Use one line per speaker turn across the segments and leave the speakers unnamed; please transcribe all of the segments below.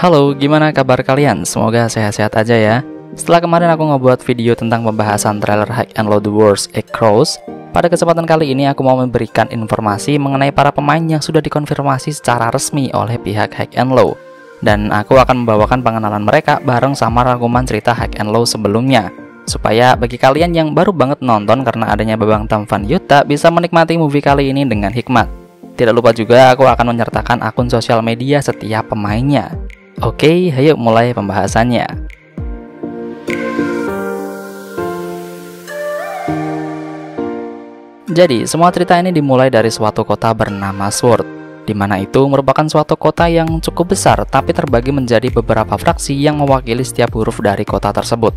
Halo, gimana kabar kalian? Semoga sehat-sehat aja ya. Setelah kemarin aku ngebuat video tentang pembahasan trailer High and Low The World's Egg Cross, pada kesempatan kali ini aku mau memberikan informasi mengenai para pemain yang sudah dikonfirmasi secara resmi oleh pihak High and Low. Dan aku akan membawakan pengenalan mereka bareng sama rangkuman cerita High and Low sebelumnya, supaya bagi kalian yang baru banget nonton karena adanya Babang Tampan Yuta bisa menikmati movie kali ini dengan hikmat. Tidak lupa juga aku akan menyertakan akun sosial media setiap pemainnya. Oke, ayo mulai pembahasannya. Jadi, semua cerita ini dimulai dari suatu kota bernama Sword, di mana itu merupakan suatu kota yang cukup besar tapi terbagi menjadi beberapa fraksi yang mewakili setiap huruf dari kota tersebut.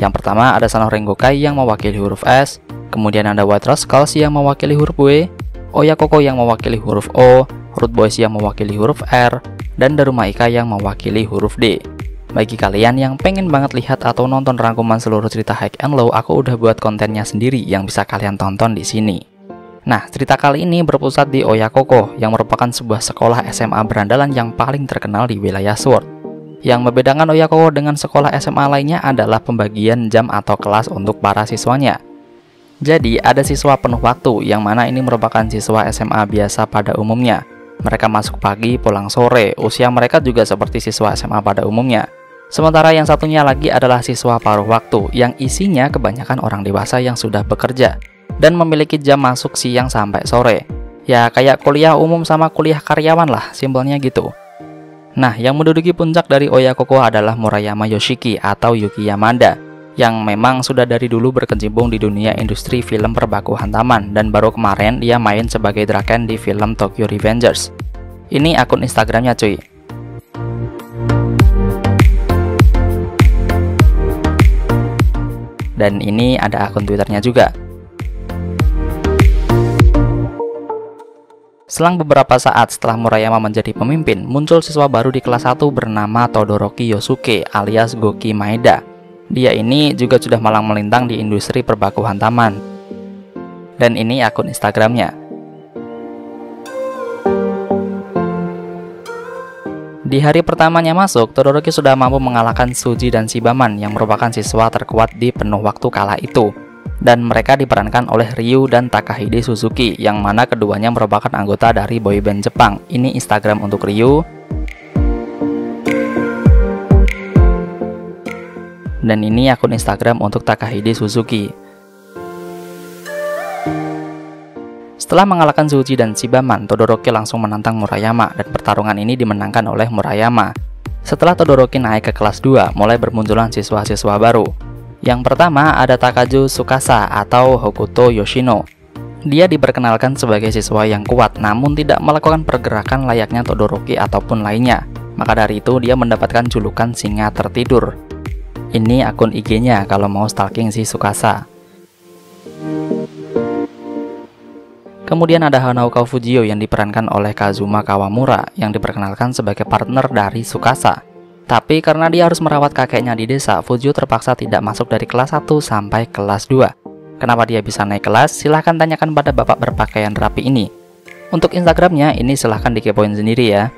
Yang pertama ada Sanno Rengokai yang mewakili huruf S, kemudian ada White Rascals yang mewakili huruf W, Oyakoko yang mewakili huruf O, Rude Boys yang mewakili huruf R, dan Daruma Ika yang mewakili huruf D. Bagi kalian yang pengen banget lihat atau nonton rangkuman seluruh cerita High and Low, aku udah buat kontennya sendiri yang bisa kalian tonton di sini. Nah, cerita kali ini berpusat di Oyakoko yang merupakan sebuah sekolah SMA berandalan yang paling terkenal di wilayah Sword. Yang membedakan Oyakoko dengan sekolah SMA lainnya adalah pembagian jam atau kelas untuk para siswanya. Jadi, ada siswa penuh waktu yang mana ini merupakan siswa SMA biasa pada umumnya. Mereka masuk pagi, pulang sore, usia mereka juga seperti siswa SMA pada umumnya. Sementara yang satunya lagi adalah siswa paruh waktu yang isinya kebanyakan orang dewasa yang sudah bekerja dan memiliki jam masuk siang sampai sore. Ya kayak kuliah umum sama kuliah karyawan lah, simpelnya gitu. Nah, yang menduduki puncak dari Oyakoko adalah Murayama Yoshiki atau Yuki Yamada, yang memang sudah dari dulu berkecimpung di dunia industri film perbaku hantaman dan baru kemarin dia main sebagai Draken di film Tokyo Revengers. Ini akun Instagramnya cuy. Dan ini ada akun Twitternya juga. Selang beberapa saat setelah Murayama menjadi pemimpin, muncul siswa baru di kelas 1 bernama Todoroki Yosuke alias Goki Maeda. Dia ini juga sudah malang melintang di industri perbaku hantaman. Dan ini akun Instagramnya. Di hari pertamanya masuk, Todoroki sudah mampu mengalahkan Suji dan Shibaman yang merupakan siswa terkuat di penuh waktu kala itu. Dan mereka diperankan oleh Ryu dan Takahide Suzuki, yang mana keduanya merupakan anggota dari boyband Jepang. Ini Instagram untuk Ryu. Dan ini akun Instagram untuk Takahide Suzuki. Setelah mengalahkan Suji dan Shibaman, Todoroki langsung menantang Murayama dan pertarungan ini dimenangkan oleh Murayama. Setelah Todoroki naik ke kelas 2, mulai bermunculan siswa-siswa baru. Yang pertama ada Takaju Tsukasa atau Hokuto Yoshino. Dia diperkenalkan sebagai siswa yang kuat namun tidak melakukan pergerakan layaknya Todoroki ataupun lainnya. Maka dari itu dia mendapatkan julukan singa tertidur. Ini akun IG-nya kalau mau stalking si Tsukasa. Kemudian ada Hanaoka Fujio yang diperankan oleh Kazuma Kawamura yang diperkenalkan sebagai partner dari Tsukasa. Tapi karena dia harus merawat kakeknya di desa, Fujio terpaksa tidak masuk dari kelas 1 sampai kelas 2. Kenapa dia bisa naik kelas? Silahkan tanyakan pada bapak berpakaian rapi ini. Untuk Instagramnya ini silahkan dikepoin sendiri ya.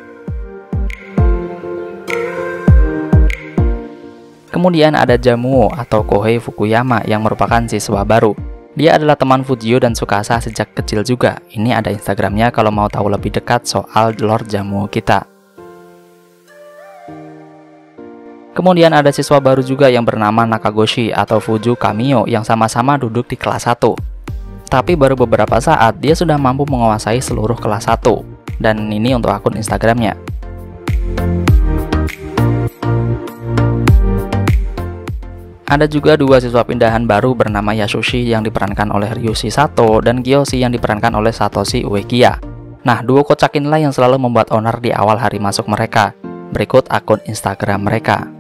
Kemudian ada Jamuo atau Kohei Fukuyama yang merupakan siswa baru. Dia adalah teman Fujio dan Tsukasa sejak kecil juga. Ini ada Instagramnya kalau mau tahu lebih dekat soal Lord Jamuo kita. Kemudian ada siswa baru juga yang bernama Nakagoshi atau Fuju Kamio yang sama-sama duduk di kelas 1. Tapi baru beberapa saat dia sudah mampu menguasai seluruh kelas 1. Dan ini untuk akun Instagramnya. Ada juga dua siswa pindahan baru bernama Yasushi yang diperankan oleh Ryushi Sato dan Kiyoshi yang diperankan oleh Satoshi Uekiya. Nah, duo kocak inilah yang selalu membuat onar di awal hari masuk mereka. Berikut akun Instagram mereka.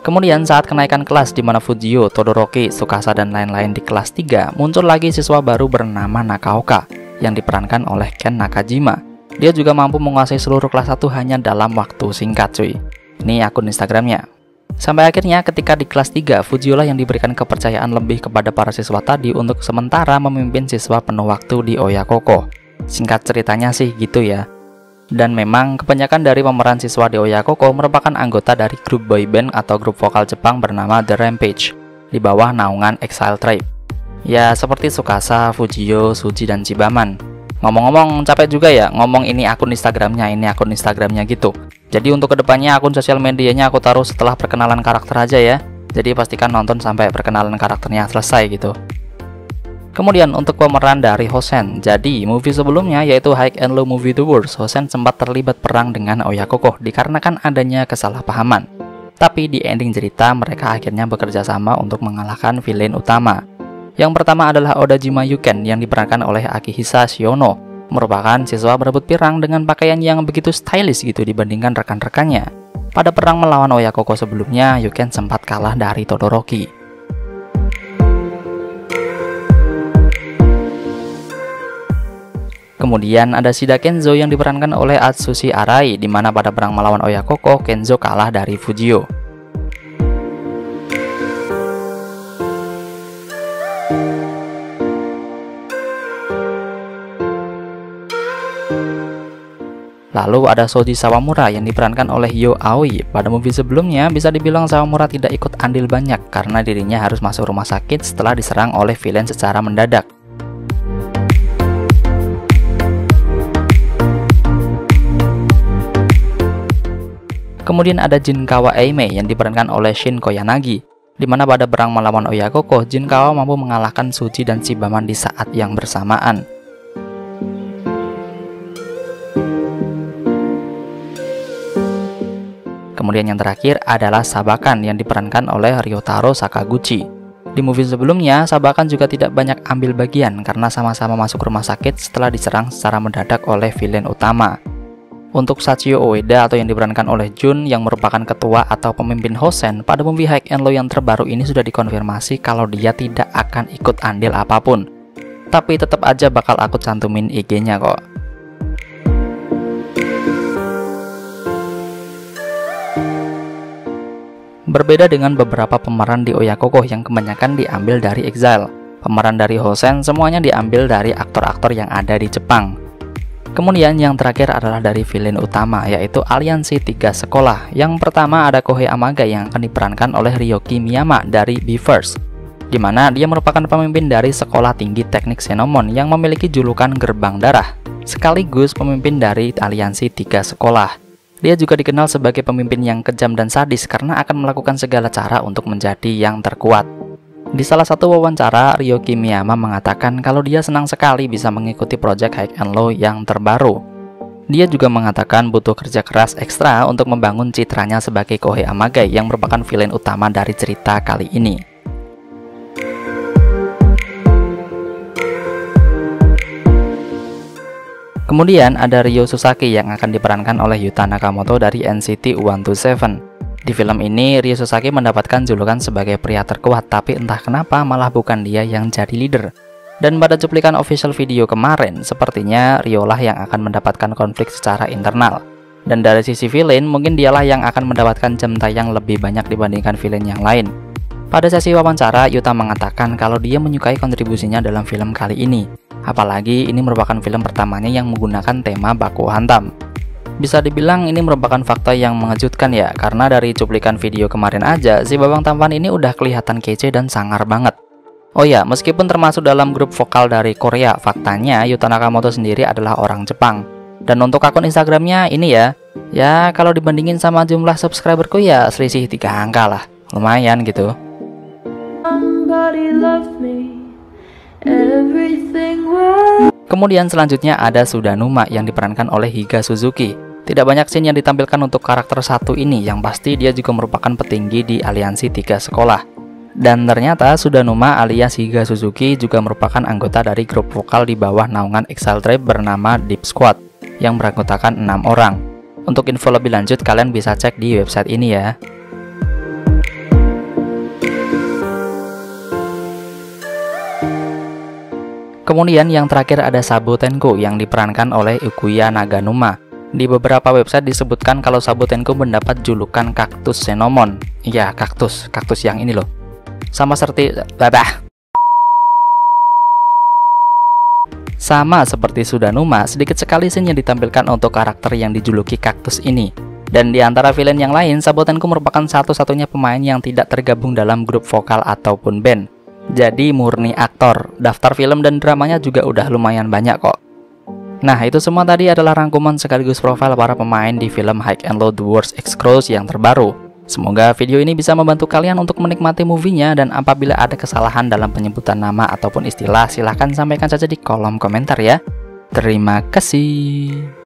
Kemudian saat kenaikan kelas di mana Fujio, Todoroki, Tsukasa dan lain-lain di kelas 3, muncul lagi siswa baru bernama Nakaoka yang diperankan oleh Ken Nakajima. Dia juga mampu menguasai seluruh kelas 1 hanya dalam waktu singkat cuy. Ini akun Instagramnya. Sampai akhirnya ketika di kelas 3, Fujio lah yang diberikan kepercayaan lebih kepada para siswa tadi untuk sementara memimpin siswa penuh waktu di Oyakoko. Singkat ceritanya sih gitu ya. Dan memang kebanyakan dari pemeran siswa di Oyakoko merupakan anggota dari grup boyband atau grup vokal Jepang bernama The Rampage di bawah naungan Exile Tribe. Ya seperti Tsukasa, Fujio, Suji, dan Chibaman. Ngomong-ngomong capek juga ya ngomong ini akun Instagramnya gitu. Jadi untuk kedepannya akun sosial medianya aku taruh setelah perkenalan karakter aja ya. Jadi pastikan nonton sampai perkenalan karakternya selesai gitu. Kemudian untuk pemeran dari Hosen, jadi movie sebelumnya yaitu High and Low Movie The Worst, Hosen sempat terlibat perang dengan Oyakoko dikarenakan adanya kesalahpahaman. Tapi di ending cerita mereka akhirnya bekerja sama untuk mengalahkan villain utama. Yang pertama adalah Odajima Yuken yang diperankan oleh Akihisa Shiono, merupakan siswa berebut pirang dengan pakaian yang begitu stylish gitu dibandingkan rekan-rekannya. Pada perang melawan Oyakoko sebelumnya, Yuken sempat kalah dari Todoroki. Kemudian ada Shida Kenzo yang diperankan oleh Atsushi Arai, di mana pada perang melawan Oyakoko, Kenzo kalah dari Fujio. Lalu ada Shoji Sawamura yang diperankan oleh Yo Aoi. Pada movie sebelumnya bisa dibilang Sawamura tidak ikut andil banyak karena dirinya harus masuk rumah sakit setelah diserang oleh villain secara mendadak. Kemudian ada Jinkawa Eime yang diperankan oleh Shin Koyanagi, di mana pada perang melawan Oyakoko, Jinkawa mampu mengalahkan Suji dan Chibaman di saat yang bersamaan. Kemudian yang terakhir adalah Sabakan yang diperankan oleh Ryotaro Sakaguchi. Di movie sebelumnya, Sabakan juga tidak banyak ambil bagian karena sama-sama masuk rumah sakit setelah diserang secara mendadak oleh villain utama. Untuk Sachio Ueda atau yang diperankan oleh Jun yang merupakan ketua atau pemimpin Hosen, pada movie High and Low yang terbaru ini sudah dikonfirmasi kalau dia tidak akan ikut andil apapun. Tapi tetap aja bakal aku cantumin IG-nya kok. Berbeda dengan beberapa pemeran di Oyakoko yang kebanyakan diambil dari Exile, pemeran dari Hosen semuanya diambil dari aktor-aktor yang ada di Jepang. Kemudian yang terakhir adalah dari villain utama, yaitu aliansi 3 sekolah. Yang pertama ada Kohei Amaga yang akan diperankan oleh Ryoki Miyama dari BE:FIRST, di mana dia merupakan pemimpin dari Sekolah Tinggi Teknik Xenomon yang memiliki julukan Gerbang Darah, sekaligus pemimpin dari aliansi 3 sekolah. Dia juga dikenal sebagai pemimpin yang kejam dan sadis karena akan melakukan segala cara untuk menjadi yang terkuat. Di salah satu wawancara, Ryoki Miyama mengatakan kalau dia senang sekali bisa mengikuti proyek High and Low yang terbaru. Dia juga mengatakan butuh kerja keras ekstra untuk membangun citranya sebagai Kohei Amaga yang merupakan villain utama dari cerita kali ini. Kemudian ada Ryo Susaki yang akan diperankan oleh Yuta Nakamoto dari NCT 127. Di film ini, Ryo Susaki mendapatkan julukan sebagai pria terkuat, tapi entah kenapa malah bukan dia yang jadi leader. Dan pada cuplikan official video kemarin, sepertinya Ryo lah yang akan mendapatkan konflik secara internal. Dan dari sisi villain, mungkin dialah yang akan mendapatkan jam tayang lebih banyak dibandingkan villain yang lain. Pada sesi wawancara, Yuta mengatakan kalau dia menyukai kontribusinya dalam film kali ini. Apalagi ini merupakan film pertamanya yang menggunakan tema baku hantam. Bisa dibilang ini merupakan fakta yang mengejutkan ya, karena dari cuplikan video kemarin aja, si babang tampan ini udah kelihatan kece dan sangar banget. Oh ya, meskipun termasuk dalam grup vokal dari Korea, faktanya Yuta Nakamoto sendiri adalah orang Jepang. Dan untuk akun Instagramnya ini ya kalau dibandingin sama jumlah subscriberku ya selisih 3 angka lah, lumayan gitu. Kemudian selanjutnya ada Sudanuma yang diperankan oleh Higa Suzuki. Tidak banyak scene yang ditampilkan untuk karakter satu ini, yang pasti dia juga merupakan petinggi di aliansi 3 sekolah. Dan ternyata Sudanuma alias Higa Suzuki juga merupakan anggota dari grup vokal di bawah naungan Exile Tribe bernama Deep Squad yang beranggotakan 6 orang. Untuk info lebih lanjut kalian bisa cek di website ini ya. Kemudian yang terakhir ada Sabo Tenko yang diperankan oleh Ukuya Naganuma. Di beberapa website disebutkan kalau Sabutenko mendapat julukan kaktus Xenomon. Iya, kaktus yang ini loh. Sama seperti Sudanuma, sedikit sekali scene yang ditampilkan untuk karakter yang dijuluki kaktus ini. Dan di antara villain yang lain, Sabutenko merupakan satu-satunya pemain yang tidak tergabung dalam grup vokal ataupun band. Jadi murni aktor. Daftar film dan dramanya juga udah lumayan banyak kok. Nah, itu semua tadi adalah rangkuman sekaligus profil para pemain di film High and Low The Worst X Crows yang terbaru. Semoga video ini bisa membantu kalian untuk menikmati movie-nya, dan apabila ada kesalahan dalam penyebutan nama ataupun istilah, silahkan sampaikan saja di kolom komentar ya. Terima kasih.